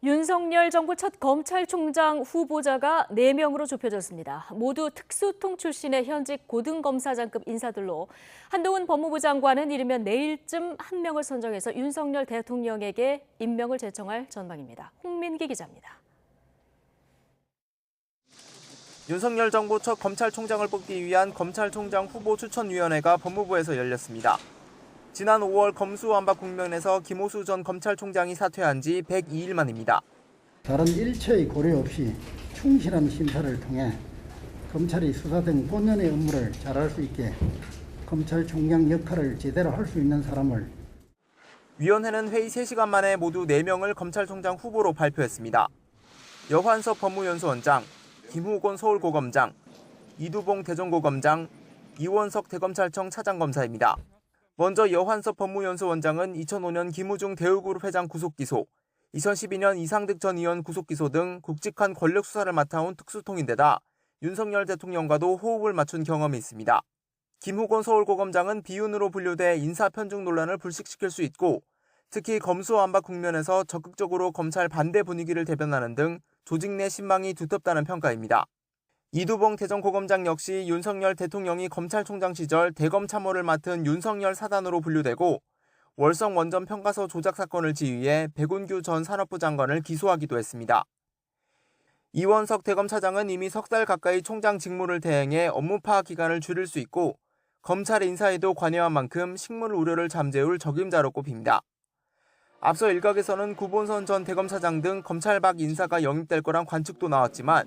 윤석열 정부 첫 검찰총장 후보자가 4명으로 좁혀졌습니다. 모두 특수통 출신의 현직 고등검사장급 인사들로 한동훈 법무부 장관은 이르면 내일쯤 한 명을 선정해서 윤석열 대통령에게 임명을 제청할 전망입니다. 홍민기 기자입니다. 윤석열 정부 첫 검찰총장을 뽑기 위한 검찰총장 후보 추천위원회가 법무부에서 열렸습니다. 지난 5월 검수완박 국면에서 김호수 전 검찰총장이 사퇴한 지 102일 만입니다. 다른 일체의 고려 없이 충실한 심사를 통해 검찰이 수사 등 본연의 업무를 잘할 수 있게 검찰총장 역할을 제대로 할 수 있는 사람을. 위원회는 회의 3시간 만에 모두 4명을 검찰총장 후보로 발표했습니다. 여환섭 법무연수원장, 김후곤 서울고검장, 이두봉 대전고검장, 이원석 대검찰청 차장검사입니다. 먼저 여환섭 법무연수원장은 2005년 김우중 대우그룹 회장 구속기소, 2012년 이상득 전 의원 구속기소 등 굵직한 권력 수사를 맡아온 특수통인데다 윤석열 대통령과도 호흡을 맞춘 경험이 있습니다. 김후곤 서울고검장은 비윤으로 분류돼 인사 편중 논란을 불식시킬 수 있고 특히 검수완박 국면에서 적극적으로 검찰 반대 분위기를 대변하는 등 조직 내 신망이 두텁다는 평가입니다. 이두봉 대전고검장 역시 윤석열 대통령이 검찰총장 시절 대검 참모를 맡은 윤석열 사단으로 분류되고 월성 원전 평가서 조작 사건을 지휘해 백운규 전 산업부 장관을 기소하기도 했습니다. 이원석 대검차장은 이미 석 달 가까이 총장 직무를 대행해 업무 파악 기간을 줄일 수 있고 검찰 인사에도 관여한 만큼 식물 우려를 잠재울 적임자로 꼽힙니다. 앞서 일각에서는 구본선 전 대검차장 등 검찰 밖 인사가 영입될 거란 관측도 나왔지만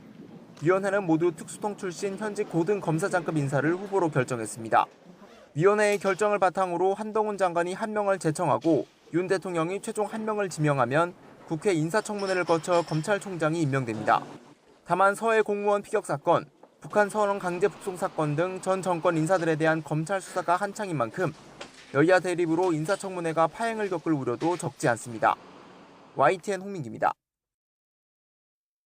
위원회는 모두 특수통 출신 현직 고등검사장급 인사를 후보로 결정했습니다. 위원회의 결정을 바탕으로 한동훈 장관이 한 명을 제청하고 윤 대통령이 최종 한 명을 지명하면 국회 인사청문회를 거쳐 검찰총장이 임명됩니다. 다만 서해 공무원 피격 사건, 북한 선원 강제 북송 사건 등 전 정권 인사들에 대한 검찰 수사가 한창인 만큼 여야 대립으로 인사청문회가 파행을 겪을 우려도 적지 않습니다. YTN 홍민기입니다.